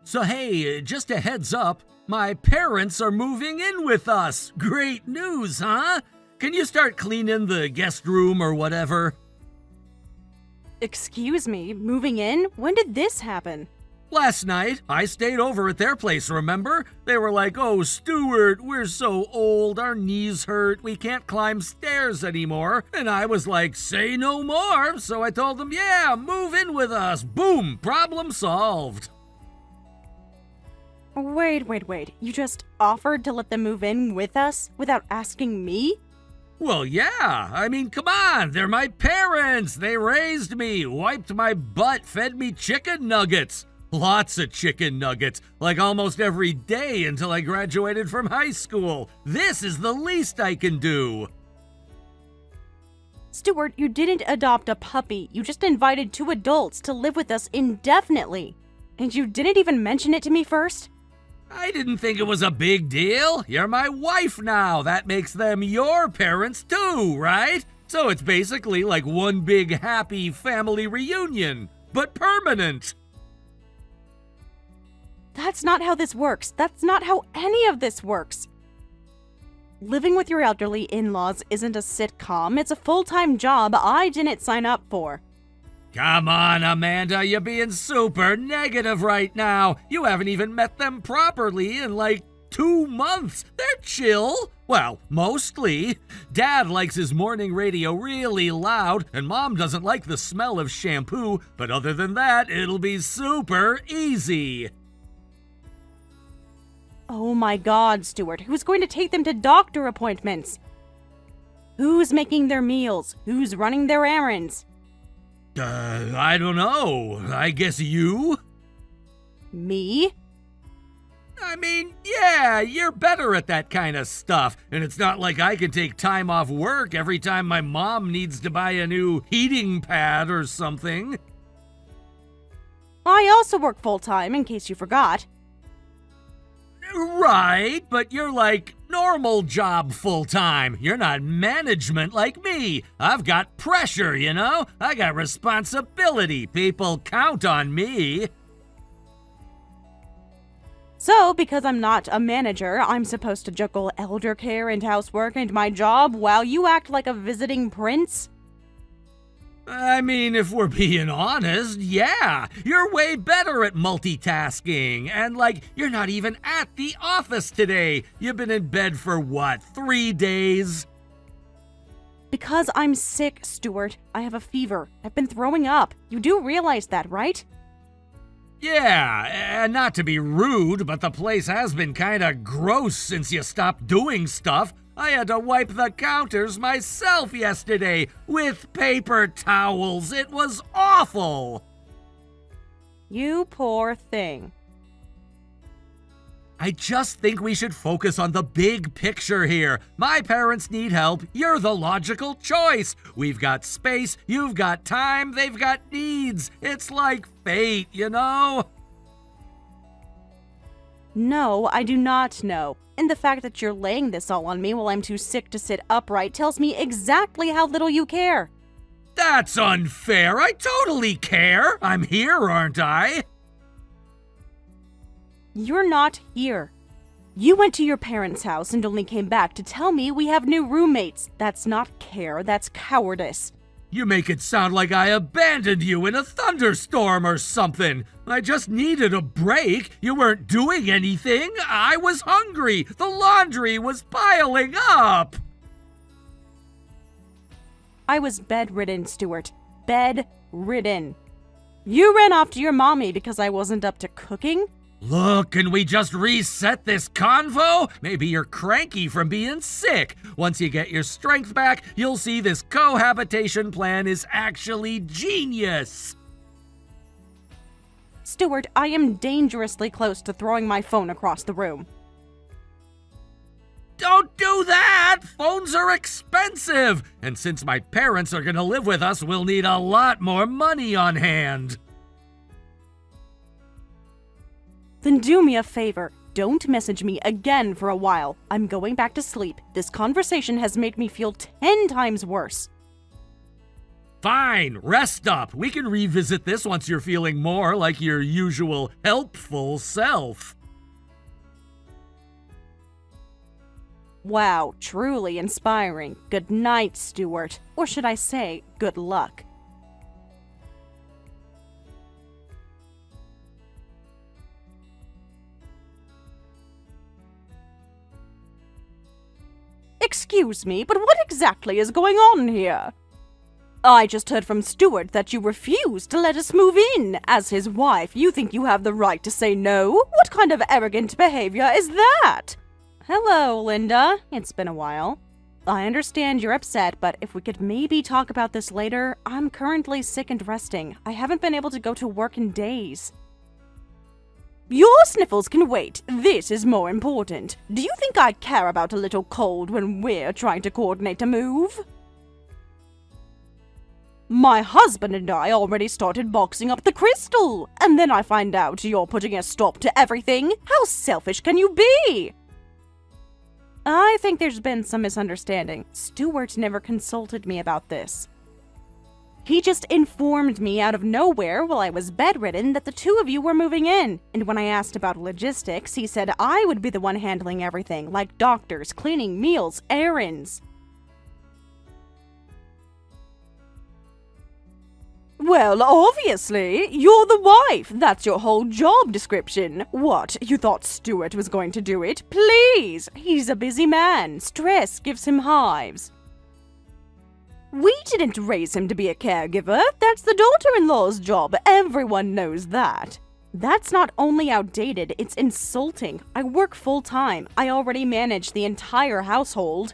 So hey, just a heads up, my parents are moving in with us. Great news, huh? Can you start cleaning the guest room or whatever? Excuse me, moving in? When did this happen? Last night, I stayed over at their place, remember? They were like, "Oh, Stuart, we're so old, our knees hurt, we can't climb stairs anymore." And I was like, "Say no more." So I told them, "Yeah, move in with us." Boom, problem solved. Wait. You just offered to let them move in with us without asking me? Well, yeah. I mean, come on. They're my parents. They raised me, wiped my butt, fed me chicken nuggets. Lots of chicken nuggets, like almost every day until I graduated from high school. This is the least I can do. Stuart, you didn't adopt a puppy. You just invited 2 adults to live with us indefinitely. And you didn't even mention it to me first? I didn't think it was a big deal. You're my wife now. That makes them your parents too, right? So it's basically like one big happy family reunion, but permanent. That's not how this works. That's not how any of this works. Living with your elderly in-laws isn't a sitcom. It's a full-time job I didn't sign up for. Come on, Amanda, you're being super negative right now. You haven't even met them properly in like 2 months. They're chill. Well, mostly. Dad likes his morning radio really loud, and Mom doesn't like the smell of shampoo, but other than that, it'll be super easy. Oh my God, Stuart, who's going to take them to doctor appointments? Who's making their meals? Who's running their errands? I don't know. I guess you? Me? I mean, yeah, you're better at that kind of stuff, and it's not like I can take time off work every time my mom needs to buy a new heating pad or something. I also work full-time, in case you forgot. Right, but you're like normal job full-time. You're not management like me. I've got pressure, you know? I got responsibility. People count on me. So, because I'm not a manager, I'm supposed to juggle elder care and housework and my job while you act like a visiting prince? I mean, if we're being honest, yeah, you're way better at multitasking, and like, you're not even at the office today. You've been in bed for what, 3 days? Because I'm sick, Stuart. I have a fever. I've been throwing up. You do realize that, right? Yeah, and not to be rude, but the place has been kinda gross since you stopped doing stuff. I had to wipe the counters myself yesterday with paper towels. It was awful. You poor thing. I just think we should focus on the big picture here. My parents need help. You're the logical choice. We've got space, you've got time, they've got needs. It's like fate, you know? No, I do not know. And the fact that you're laying this all on me while I'm too sick to sit upright tells me exactly how little you care. That's unfair. I totally care. I'm here, aren't I? You're not here. You went to your parents' house and only came back to tell me we have new roommates. That's not care, that's cowardice. You make it sound like I abandoned you in a thunderstorm or something. I just needed a break. You weren't doing anything. I was hungry. The laundry was piling up. I was bedridden, Stuart. Bedridden. You ran off to your mommy because I wasn't up to cooking? Look, can we just reset this convo? Maybe you're cranky from being sick. Once you get your strength back, you'll see this cohabitation plan is actually genius. Stuart, I am dangerously close to throwing my phone across the room. Don't do that! Phones are expensive! And since my parents are gonna live with us, we'll need a lot more money on hand. Then do me a favor. Don't message me again for a while. I'm going back to sleep. This conversation has made me feel 10 times worse. Fine, rest up. We can revisit this once you're feeling more like your usual helpful self. Wow, truly inspiring. Good night, Stuart. Or should I say, good luck. Excuse me, but what exactly is going on here? I just heard from Stuart that you refused to let us move in. As his wife, you think you have the right to say no? What kind of arrogant behavior is that? Hello, Linda. It's been a while. I understand you're upset, but if we could maybe talk about this later, I'm currently sick and resting. I haven't been able to go to work in days. Your sniffles can wait. This is more important. Do you think I care about a little cold when we're trying to coordinate a move? My husband and I already started boxing up the crystal, and then I find out you're putting a stop to everything. How selfish can you be? I think there's been some misunderstanding. Stuart never consulted me about this. He just informed me out of nowhere while I was bedridden that the two of you were moving in, and when I asked about logistics, he said I would be the one handling everything, like doctors, cleaning, meals, errands. Well, obviously, you're the wife. That's your whole job description. What, you thought Stuart was going to do it? Please! He's a busy man. Stress gives him hives. We didn't raise him to be a caregiver. That's the daughter-in-law's job. Everyone knows that. That's not only outdated, it's insulting. I work full-time. I already manage the entire household.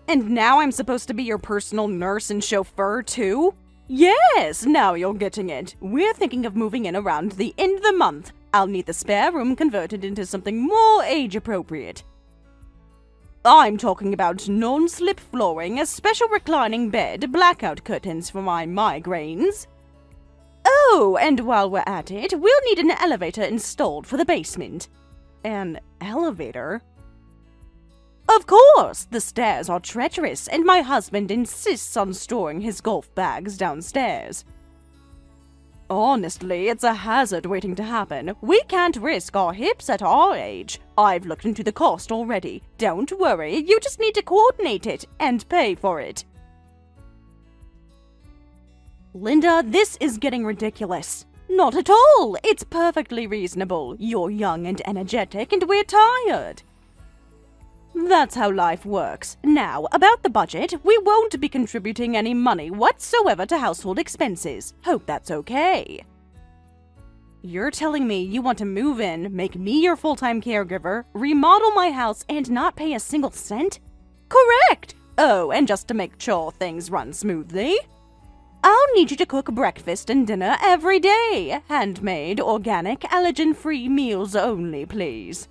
And now I'm supposed to be your personal nurse and chauffeur, too? Yes, now you're getting it. We're thinking of moving in around the end of the month. I'll need the spare room converted into something more age-appropriate. I'm talking about non-slip flooring, a special reclining bed, blackout curtains for my migraines. Oh, and while we're at it, we'll need an elevator installed for the basement. An elevator? Of course! The stairs are treacherous, and my husband insists on storing his golf bags downstairs. Honestly, it's a hazard waiting to happen. We can't risk our hips at our age. I've looked into the cost already. Don't worry, you just need to coordinate it and pay for it. Linda, this is getting ridiculous. Not at all! It's perfectly reasonable. You're young and energetic, and we're tired. That's how life works. Now, about the budget, we won't be contributing any money whatsoever to household expenses. Hope that's okay. You're telling me you want to move in, make me your full-time caregiver, remodel my house, and not pay a single cent? Correct! Oh, and just to make sure things run smoothly, I'll need you to cook breakfast and dinner every day. Handmade, organic, allergen-free meals only, please.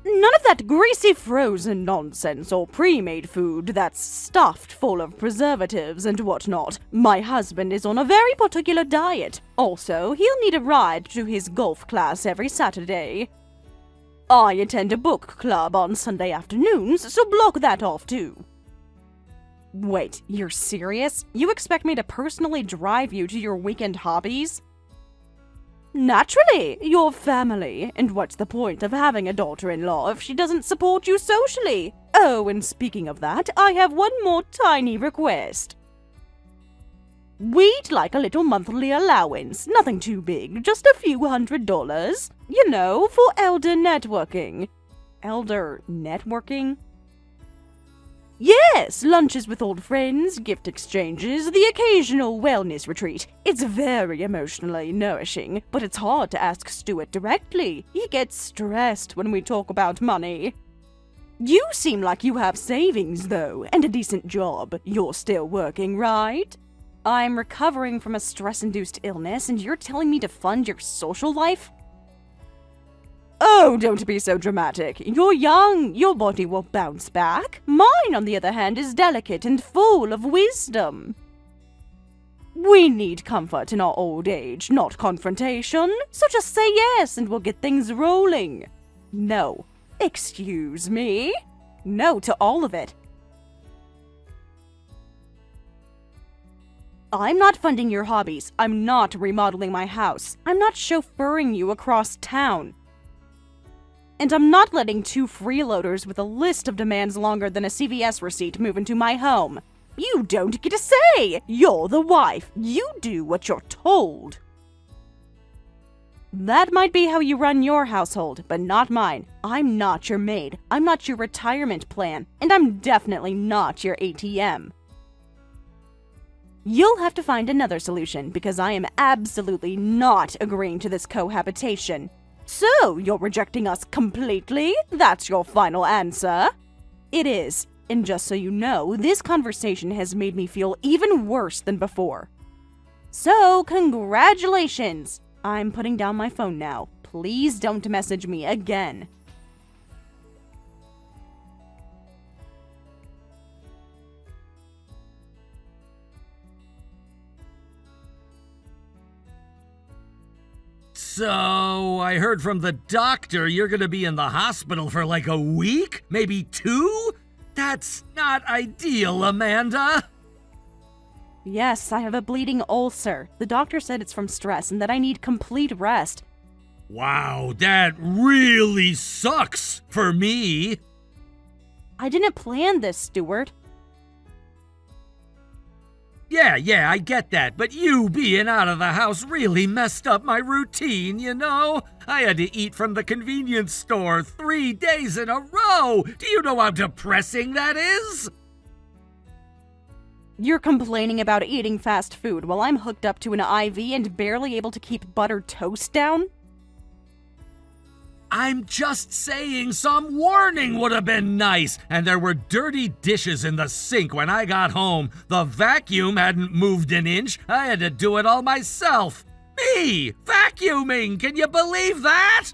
None of that greasy frozen nonsense or pre-made food that's stuffed full of preservatives and whatnot. My husband is on a very particular diet. Also, he'll need a ride to his golf class every Saturday. I attend a book club on Sunday afternoons, so block that off too. Wait, you're serious? You expect me to personally drive you to your weekend hobbies? Naturally, your family. And what's the point of having a daughter-in-law if she doesn't support you socially? Oh, and speaking of that, I have one more tiny request. We'd like a little monthly allowance. Nothing too big, just a few $100. You know, for elder networking. Elder networking? Yes, lunches with old friends, gift exchanges, the occasional wellness retreat. It's very emotionally nourishing, but it's hard to ask Stuart directly. He gets stressed when we talk about money. You seem like you have savings, though, and a decent job. You're still working, right? I'm recovering from a stress-induced illness, and you're telling me to fund your social life? Oh, don't be so dramatic. You're young. Your body will bounce back. Mine, on the other hand, is delicate and full of wisdom. We need comfort in our old age, not confrontation. So just say yes and we'll get things rolling. No. Excuse me? No to all of it. I'm not funding your hobbies. I'm not remodeling my house. I'm not chauffeuring you across town. And I'm not letting two freeloaders with a list of demands longer than a CVS receipt move into my home. You don't get a say! You're the wife. You do what you're told. That might be how you run your household, but not mine. I'm not your maid. I'm not your retirement plan. And I'm definitely not your ATM. You'll have to find another solution because I am absolutely not agreeing to this cohabitation. So, you're rejecting us completely? That's your final answer? It is. And just so you know, this conversation has made me feel even worse than before. So, congratulations! I'm putting down my phone now. Please don't message me again. So, I heard from the doctor you're gonna be in the hospital for like a week? Maybe 2? That's not ideal, Amanda. Yes, I have a bleeding ulcer. The doctor said it's from stress and that I need complete rest. Wow, that really sucks for me. I didn't plan this, Stuart. Yeah, I get that, but you being out of the house really messed up my routine, you know? I had to eat from the convenience store 3 days in a row. Do you know how depressing that is? You're complaining about eating fast food while I'm hooked up to an IV and barely able to keep buttered toast down? I'm just saying some warning would have been nice. And there were dirty dishes in the sink when I got home. The vacuum hadn't moved an inch. I had to do it all myself. Me, vacuuming, can you believe that?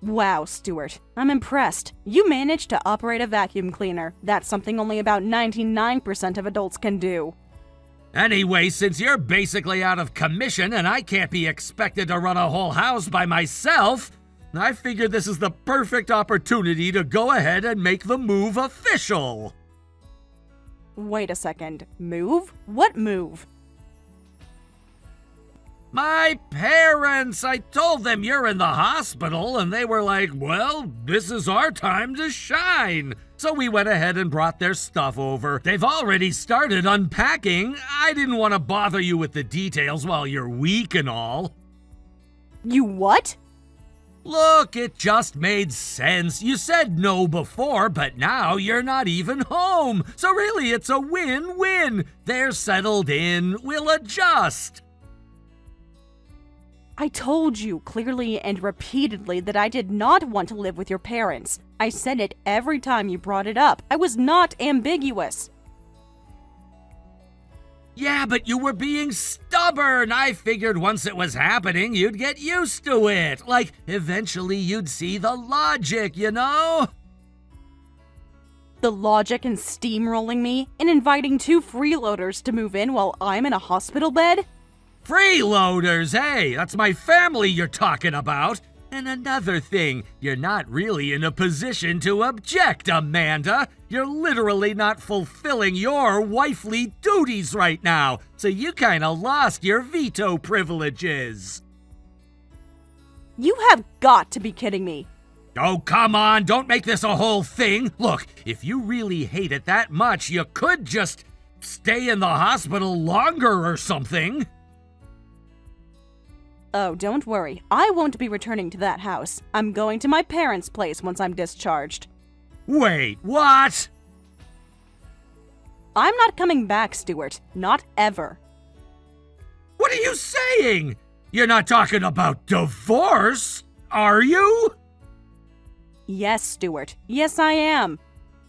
Wow, Stuart, I'm impressed. You managed to operate a vacuum cleaner. That's something only about 99% of adults can do. Anyway, since you're basically out of commission and I can't be expected to run a whole house by myself, I figured this is the perfect opportunity to go ahead and make the move official. Wait a second. Move? What move? My parents! I told them you're in the hospital, and they were like, well, this is our time to shine. So we went ahead and brought their stuff over. They've already started unpacking. I didn't want to bother you with the details while you're weak and all. You what? Look, it just made sense. You said no before, but now you're not even home. So really, it's a win-win. They're settled in. We'll adjust. I told you clearly and repeatedly that I did not want to live with your parents. I said it every time you brought it up. I was not ambiguous. Yeah, but you were being stubborn. I figured once it was happening, you'd get used to it. Like, eventually you'd see the logic, you know? The logic in steamrolling me and inviting two freeloaders to move in while I'm in a hospital bed? Freeloaders, hey, that's my family you're talking about. And another thing, you're not really in a position to object, Amanda. You're literally not fulfilling your wifely duties right now, so you kinda lost your veto privileges. You have got to be kidding me. Oh, come on, don't make this a whole thing. Look, if you really hate it that much, you could just stay in the hospital longer or something. Oh, don't worry. I won't be returning to that house. I'm going to my parents' place once I'm discharged. Wait, what? I'm not coming back, Stuart. Not ever. What are you saying? You're not talking about divorce, are you? Yes, Stuart. Yes, I am.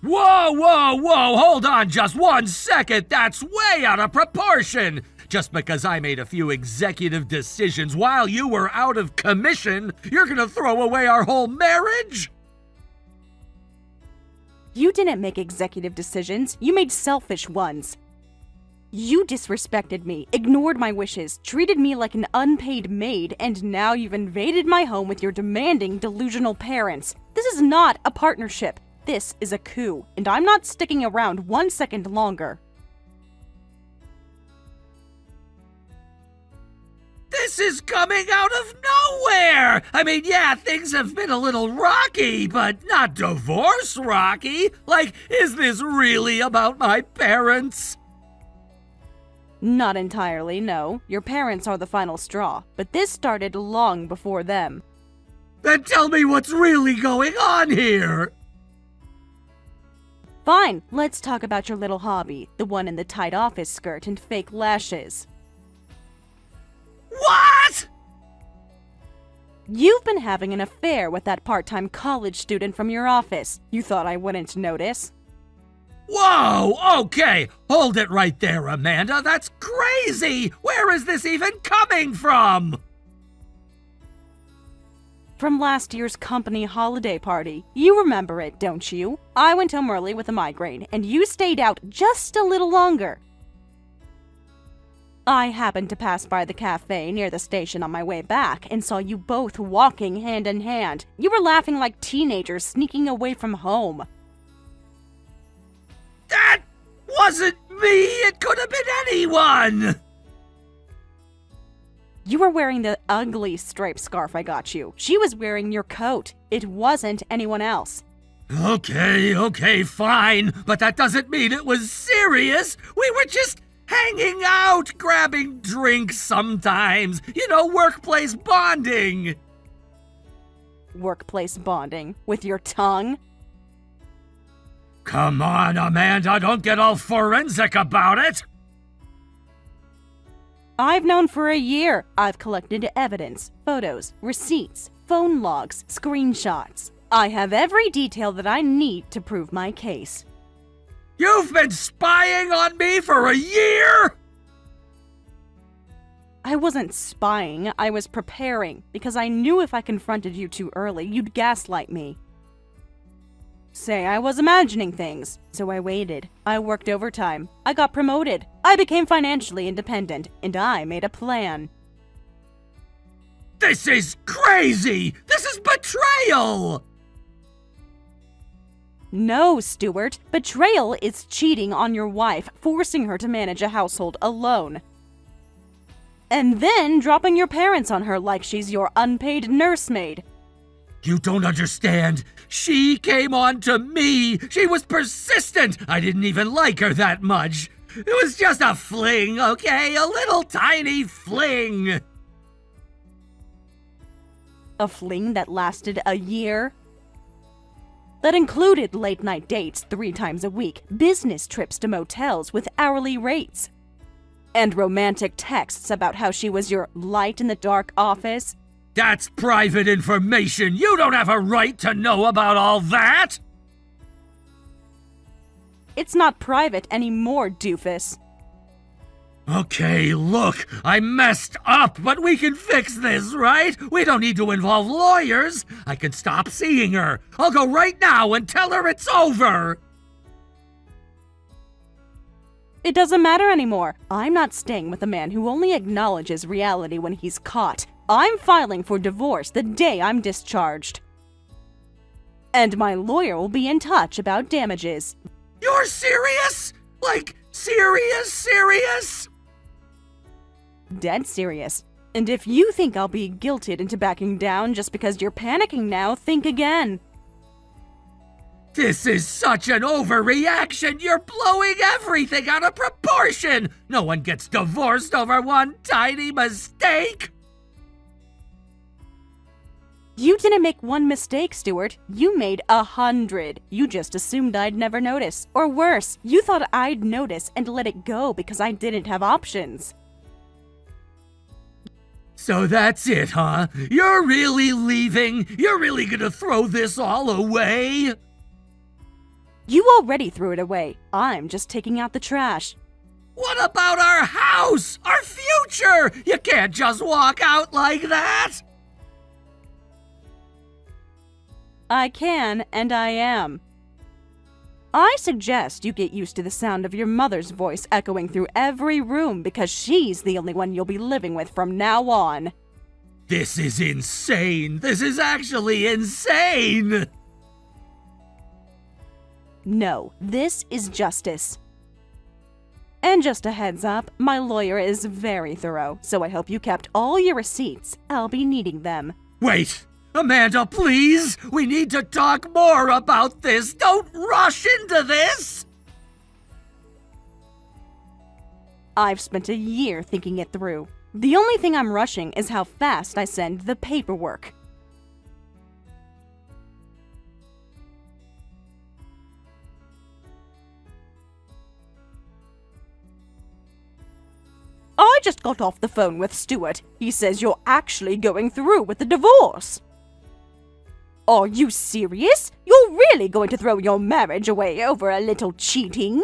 Whoa, hold on just 1 second. That's way out of proportion. Just because I made a few executive decisions while you were out of commission, you're gonna throw away our whole marriage? You didn't make executive decisions. You made selfish ones. You disrespected me, ignored my wishes, treated me like an unpaid maid, and now you've invaded my home with your demanding, delusional parents. This is not a partnership. This is a coup, and I'm not sticking around 1 second longer. This is coming out of nowhere! I mean, yeah, things have been a little rocky, but not divorce rocky. Like, is this really about my parents? Not entirely, no. Your parents are the final straw, but this started long before them. Then tell me what's really going on here! Fine, let's talk about your little hobby, the one in the tight office skirt and fake lashes. What?! You've been having an affair with that part-time college student from your office. You thought I wouldn't notice? Whoa! Okay, hold it right there, Amanda. That's crazy! Where is this even coming from? From last year's company holiday party. You remember it, don't you? I went home early with a migraine, and you stayed out just a little longer. I happened to pass by the cafe near the station on my way back and saw you both walking hand in hand. You were laughing like teenagers sneaking away from home. That wasn't me! It could have been anyone! You were wearing the ugly striped scarf I got you. She was wearing your coat. It wasn't anyone else. Okay, fine. But that doesn't mean it was serious. We were just hanging out, grabbing drinks sometimes. You know, workplace bonding. Workplace bonding? With your tongue? Come on, Amanda, don't get all forensic about it. I've known for a year. I've collected evidence, photos, receipts, phone logs, screenshots. I have every detail that I need to prove my case. You've been spying on me for a year? I wasn't spying, I was preparing, because I knew if I confronted you too early, you'd gaslight me. Say I was imagining things, so I waited. I worked overtime. I got promoted. I became financially independent, and I made a plan. This is crazy! This is betrayal! No, Stuart. Betrayal is cheating on your wife, forcing her to manage a household alone. And then dropping your parents on her like she's your unpaid nursemaid. You don't understand. She came on to me. She was persistent. I didn't even like her that much. It was just a fling, okay? A little tiny fling. A fling that lasted a year? That included late-night dates 3 times a week, business trips to motels with hourly rates, and romantic texts about how she was your light-in-the-dark office. That's private information. You don't have a right to know about all that. It's not private anymore, doofus. Okay, look, I messed up, but we can fix this, right? We don't need to involve lawyers. I can stop seeing her. I'll go right now and tell her it's over. It doesn't matter anymore. I'm not staying with a man who only acknowledges reality when he's caught. I'm filing for divorce the day I'm discharged. And my lawyer will be in touch about damages. You're serious? Like, serious? Dead serious. And if you think I'll be guilted into backing down just because you're panicking now, think again. This is such an overreaction. You're blowing everything out of proportion. No one gets divorced over one tiny mistake. You didn't make one mistake, Stuart. You made 100. You just assumed I'd never notice. Or worse, you thought I'd notice and let it go because I didn't have options. So that's it, huh? You're really leaving? You're really gonna throw this all away? You already threw it away. I'm just taking out the trash. What about our house? Our future? You can't just walk out like that! I can, and I am. I suggest you get used to the sound of your mother's voice echoing through every room because she's the only one you'll be living with from now on. This is insane! This is actually insane! No, this is justice. And just a heads up, my lawyer is very thorough, so I hope you kept all your receipts. I'll be needing them. Wait! Amanda, please! We need to talk more about this! Don't rush into this! I've spent a year thinking it through. The only thing I'm rushing is how fast I send the paperwork. I just got off the phone with Stuart. He says you're actually going through with the divorce. Are you serious? You're really going to throw your marriage away over a little cheating?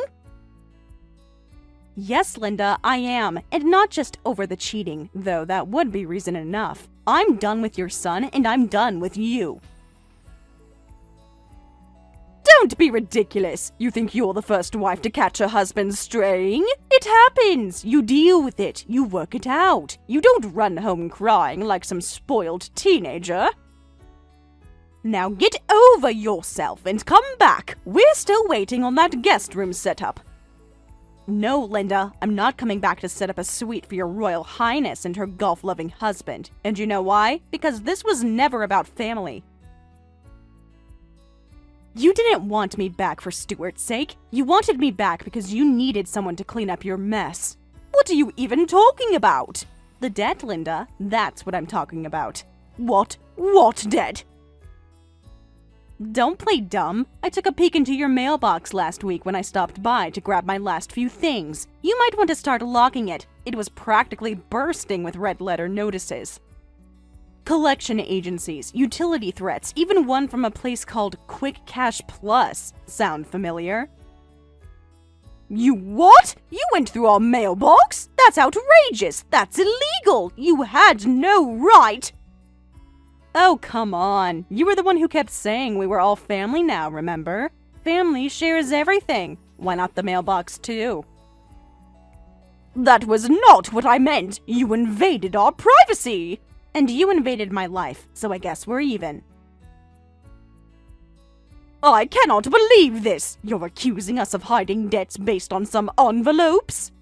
Yes, Linda, I am. And not just over the cheating, though that would be reason enough. I'm done with your son, and I'm done with you. Don't be ridiculous. You think you're the first wife to catch her husband straying? It happens. You deal with it. You work it out. You don't run home crying like some spoiled teenager. Now get over yourself and come back. We're still waiting on that guest room setup. No, Linda, I'm not coming back to set up a suite for your Royal Highness and her golf-loving husband. And you know why? Because this was never about family. You didn't want me back for Stuart's sake. You wanted me back because you needed someone to clean up your mess. What are you even talking about? The debt, Linda. That's what I'm talking about. What? What debt? Don't play dumb. I took a peek into your mailbox last week when I stopped by to grab my last few things. You might want to start locking it. It was practically bursting with red letter notices. Collection agencies, utility threats, even one from a place called Quick Cash Plus. Sound familiar? You what? You went through our mailbox? That's outrageous! That's illegal! You had no right! Oh, come on. You were the one who kept saying we were all family now, remember? Family shares everything. Why not the mailbox, too? That was not what I meant! You invaded our privacy! And you invaded my life, so I guess we're even. I cannot believe this! You're accusing us of hiding debts based on some envelopes?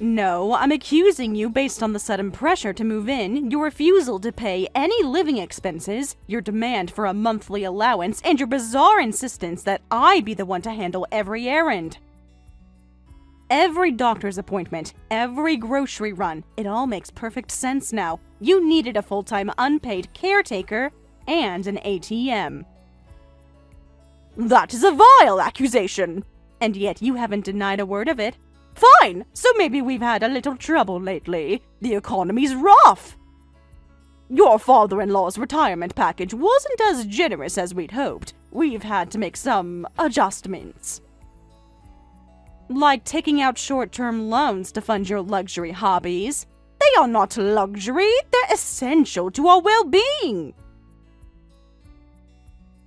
No, I'm accusing you based on the sudden pressure to move in, your refusal to pay any living expenses, your demand for a monthly allowance, and your bizarre insistence that I be the one to handle every errand. Every doctor's appointment, every grocery run, it all makes perfect sense now. You needed a full-time unpaid caretaker and an ATM. That is a vile accusation! And yet you haven't denied a word of it. Fine, so maybe we've had a little trouble lately. The economy's rough. Your father-in-law's retirement package wasn't as generous as we'd hoped. We've had to make some adjustments. Like taking out short-term loans to fund your luxury hobbies. They are not luxury, they're essential to our well-being.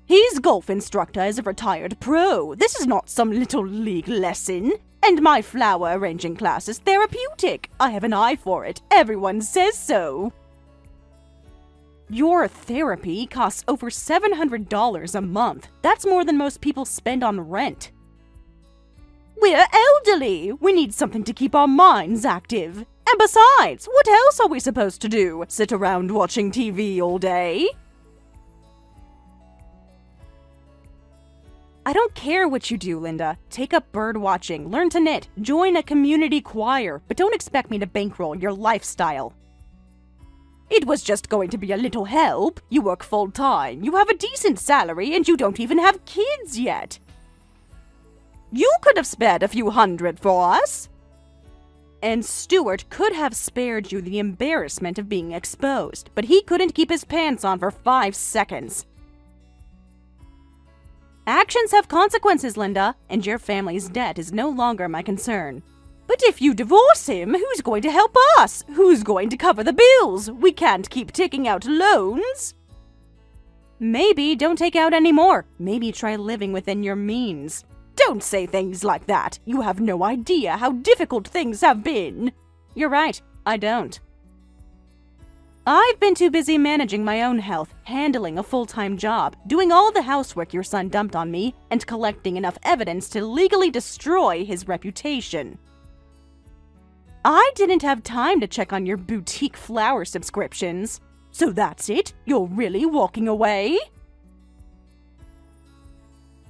His golf instructor is a retired pro. This is not some little league lesson. And my flower arranging class is therapeutic. I have an eye for it. Everyone says so. Your therapy costs over $700 a month. That's more than most people spend on rent. We're elderly. We need something to keep our minds active. And besides, what else are we supposed to do? Sit around watching TV all day? I don't care what you do, Linda. Take up bird watching, learn to knit, join a community choir, but don't expect me to bankroll your lifestyle. It was just going to be a little help. You work full-time, you have a decent salary, and you don't even have kids yet. You could have spared a few hundred for us. And Stuart could have spared you the embarrassment of being exposed, but he couldn't keep his pants on for 5 seconds. Actions have consequences, Linda, and your family's debt is no longer my concern. But if you divorce him, who's going to help us? Who's going to cover the bills? We can't keep taking out loans. Maybe don't take out any more. Maybe try living within your means. Don't say things like that. You have no idea how difficult things have been. You're right, I don't. I've been too busy managing my own health, handling a full-time job, doing all the housework your son dumped on me, and collecting enough evidence to legally destroy his reputation. I didn't have time to check on your boutique flower subscriptions. So that's it? You're really walking away?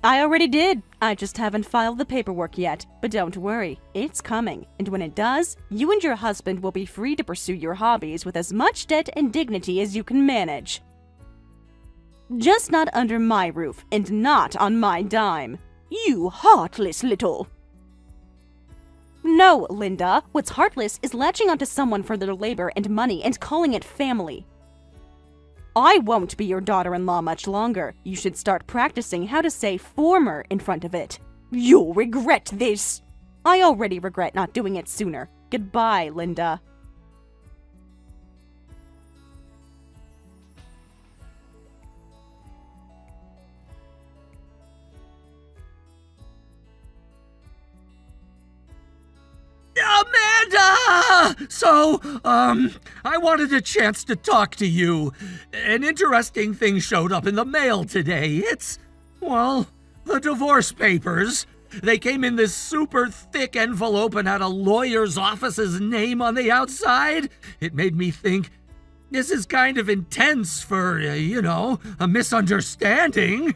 I already did. I just haven't filed the paperwork yet. But don't worry, it's coming. And when it does, you and your husband will be free to pursue your hobbies with as much debt and dignity as you can manage. Just not under my roof and not on my dime. You heartless little... No, Linda. What's heartless is latching onto someone for their labor and money and calling it family. I won't be your daughter-in-law much longer. You should start practicing how to say former in front of it. You'll regret this. I already regret not doing it sooner. Goodbye, Linda. Amanda! So, I wanted a chance to talk to you. An interesting thing showed up in the mail today. It's, well, the divorce papers. They came in this super thick envelope and had a lawyer's office's name on the outside. It made me think, this is kind of intense for, a misunderstanding.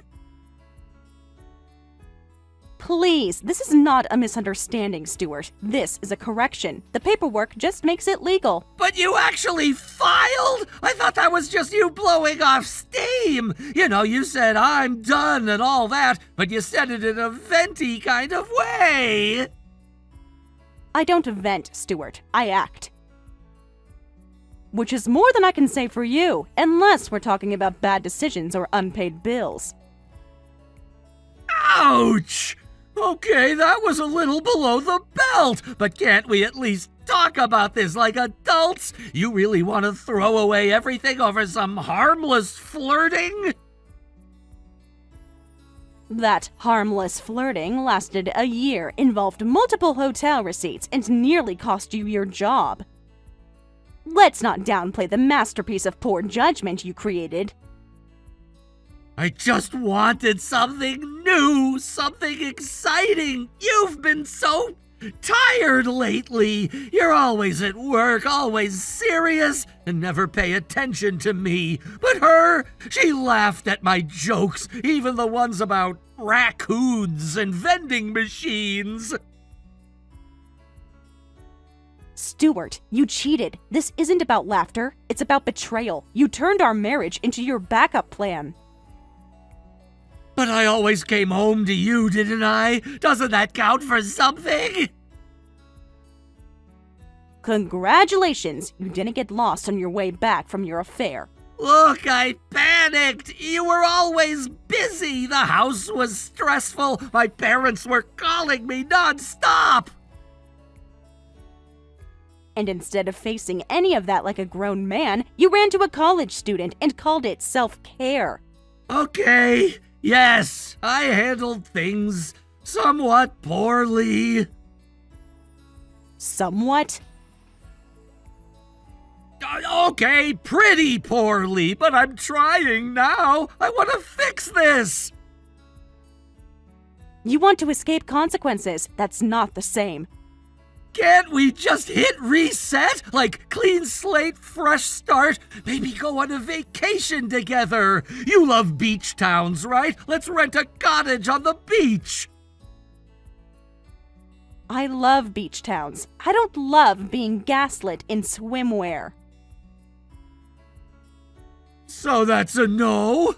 Please, this is not a misunderstanding, Stuart. This is a correction. The paperwork just makes it legal. But you actually filed? I thought that was just you blowing off steam. You said, I'm done and all that, but you said it in a venti kind of way. I don't vent, Stuart. I act. Which is more than I can say for you, unless we're talking about bad decisions or unpaid bills. Ouch! Okay, that was a little below the belt, but can't we at least talk about this like adults? You really want to throw away everything over some harmless flirting? That harmless flirting lasted a year, involved multiple hotel receipts, and nearly cost you your job. Let's not downplay the masterpiece of poor judgment you created. I just wanted something new, something exciting. You've been so tired lately. You're always at work, always serious, and never pay attention to me. But her, she laughed at my jokes, even the ones about raccoons and vending machines. Stuart, you cheated. This isn't about laughter. It's about betrayal. You turned our marriage into your backup plan. But I always came home to you, didn't I? Doesn't that count for something? Congratulations, you didn't get lost on your way back from your affair. Look, I panicked. You were always busy. The house was stressful. My parents were calling me nonstop. And instead of facing any of that like a grown man, you ran to a college student and called it self-care. Okay. Yes, I handled things somewhat poorly. Somewhat? Okay, pretty poorly, but I'm trying now. I want to fix this. You want to escape consequences. That's not the same. Can't we just hit reset? Like clean slate, fresh start? Maybe go on a vacation together. You love beach towns, right? Let's rent a cottage on the beach. I love beach towns. I don't love being gaslit in swimwear. So that's a no?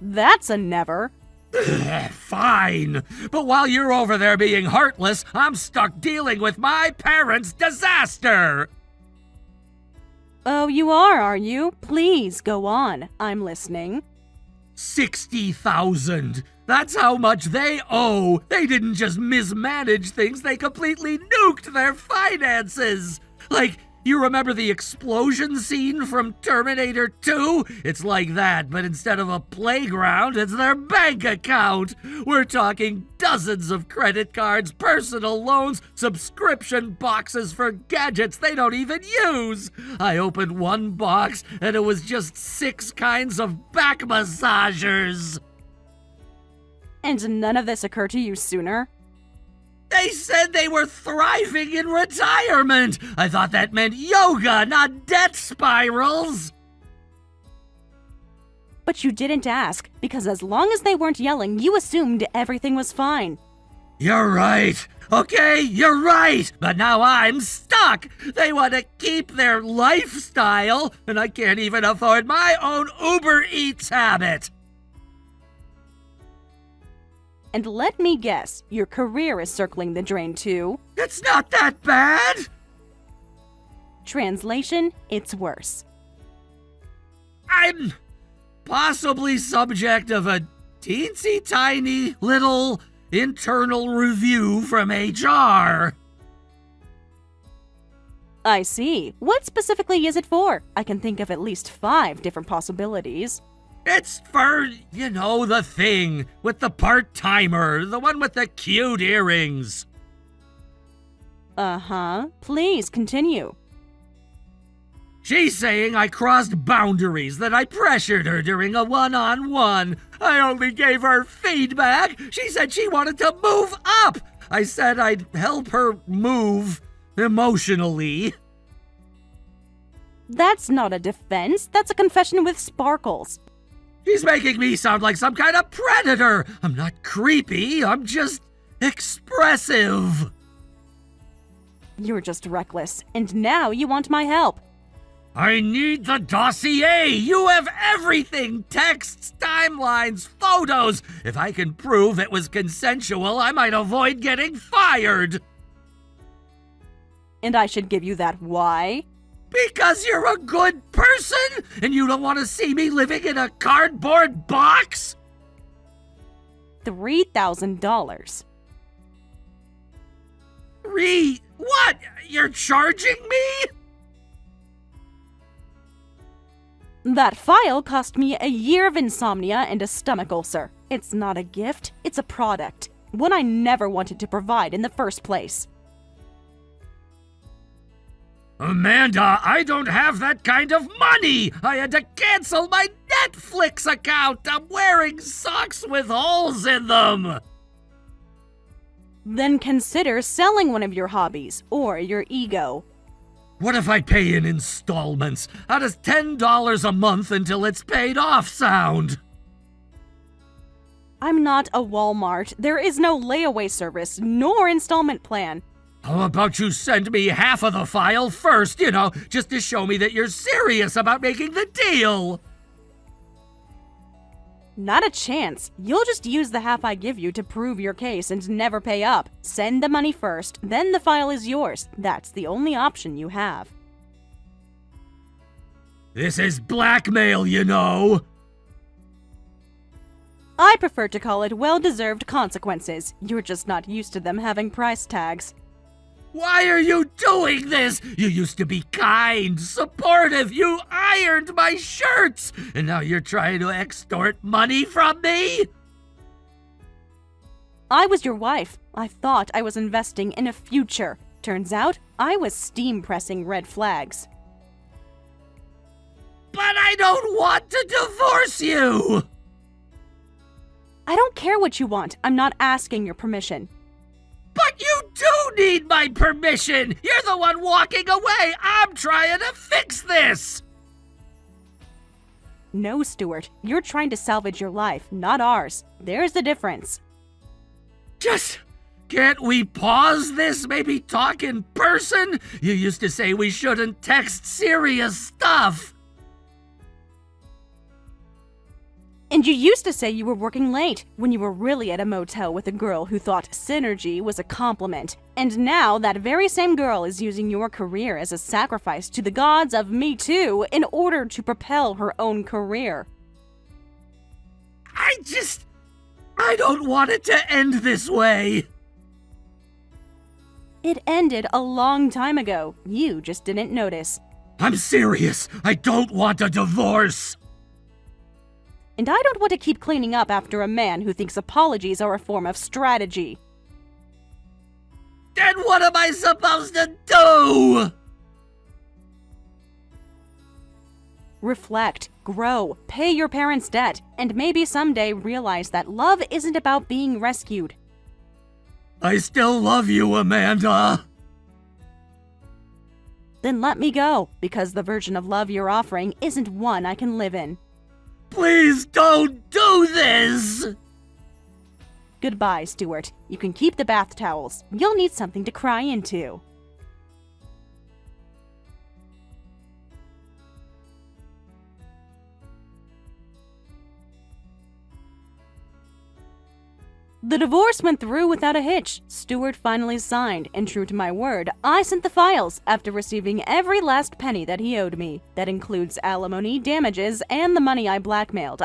That's a never. Fine. But while you're over there being heartless, I'm stuck dealing with my parents' disaster. Oh, you are you? Please go on. I'm listening. 60,000. That's how much they owe. They didn't just mismanage things, they completely nuked their finances. Like, You remember the explosion scene from Terminator 2? It's like that, but instead of a playground, it's their bank account. We're talking dozens of credit cards, personal loans, subscription boxes for gadgets they don't even use. I opened one box, and it was just 6 kinds of back massagers. And none of this occurred to you sooner? They said they were thriving in retirement. I thought that meant yoga, not death spirals. But you didn't ask, because as long as they weren't yelling, you assumed everything was fine. You're right. Okay, you're right. But now I'm stuck. They want to keep their lifestyle, and I can't even afford my own Uber Eats habit. And let me guess, your career is circling the drain too. It's not that bad. Translation, it's worse. I'm possibly subject of a teensy tiny little internal review from HR. I see. What specifically is it for? I can think of at least 5 different possibilities. It's for, the thing with the part-timer, the one with the cute earrings. Uh-huh. Please continue. She's saying I crossed boundaries, that I pressured her during a one-on-one. I only gave her feedback. She said she wanted to move up. I said I'd help her move emotionally. That's not a defense. That's a confession with sparkles. She's making me sound like some kind of predator. I'm not creepy. I'm just expressive. You're just reckless. And now you want my help. I need the dossier. You have everything. Texts, timelines, photos. If I can prove it was consensual, I might avoid getting fired. And I should give you that why? Because you're a good person and you don't want to see me living in a cardboard box? $3,000. What? You're charging me? That file cost me a year of insomnia and a stomach ulcer. It's not a gift, it's a product. One I never wanted to provide in the first place. Amanda, I don't have that kind of money. I had to cancel my Netflix account. I'm wearing socks with holes in them. Then consider selling one of your hobbies or your ego. What if I pay in installments? How does $10 a month until it's paid off sound? I'm not a Walmart. There is no layaway service nor installment plan. How about you send me half of the file first, just to show me that you're serious about making the deal? Not a chance. You'll just use the half I give you to prove your case and never pay up. Send the money first, then the file is yours. That's the only option you have. This is blackmail, I prefer to call it well-deserved consequences. You're just not used to them having price tags. Why are you doing this? You used to be kind, supportive. You ironed my shirts. And now you're trying to extort money from me? I was your wife. I thought I was investing in a future. Turns out, I was steam-pressing red flags. But I don't want to divorce you! I don't care what you want. I'm not asking your permission. But you do need my permission! You're the one walking away! I'm trying to fix this! No, Stuart. You're trying to salvage your life, not ours. There's the difference. Just can't we pause this? Maybe talk in person? You used to say we shouldn't text serious stuff. And you used to say you were working late, when you were really at a motel with a girl who thought synergy was a compliment. And now that very same girl is using your career as a sacrifice to the gods of Me Too in order to propel her own career. I don't want it to end this way. It ended a long time ago. You just didn't notice. I'm serious. I don't want a divorce. And I don't want to keep cleaning up after a man who thinks apologies are a form of strategy. Then what am I supposed to do? Reflect, grow, pay your parents' debt, and maybe someday realize that love isn't about being rescued. I still love you, Amanda. Then let me go, because the version of love you're offering isn't one I can live in. Please don't do this! Goodbye, Stuart. You can keep the bath towels. You'll need something to cry into. The divorce went through without a hitch. Stuart finally signed, and true to my word, I sent the files after receiving every last penny that he owed me. That includes alimony, damages, and the money I blackmailed.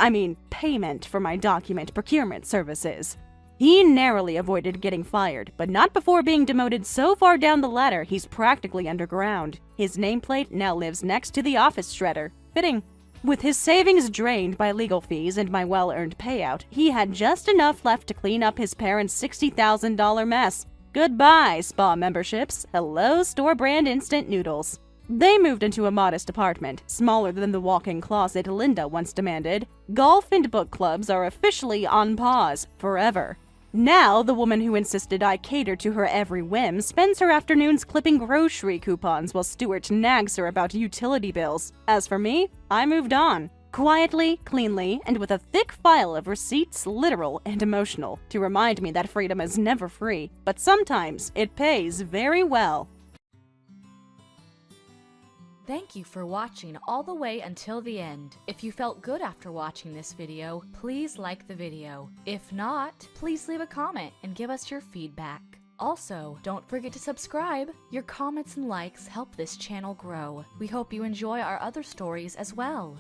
Payment for my document procurement services. He narrowly avoided getting fired, but not before being demoted so far down the ladder he's practically underground. His nameplate now lives next to the office shredder. Fitting. With his savings drained by legal fees and my well-earned payout, he had just enough left to clean up his parents' $60,000 mess. Goodbye, spa memberships. Hello, store-brand instant noodles. They moved into a modest apartment, smaller than the walk-in closet Linda once demanded. Golf and book clubs are officially on pause, forever. Now, the woman who insisted I cater to her every whim spends her afternoons clipping grocery coupons while Stuart nags her about utility bills. As for me, I moved on. Quietly, cleanly, and with a thick file of receipts, literal and emotional, to remind me that freedom is never free, but sometimes it pays very well. Thank you for watching all the way until the end. If you felt good after watching this video, please like the video. If not, please leave a comment and give us your feedback. Also, don't forget to subscribe. Your comments and likes help this channel grow. We hope you enjoy our other stories as well.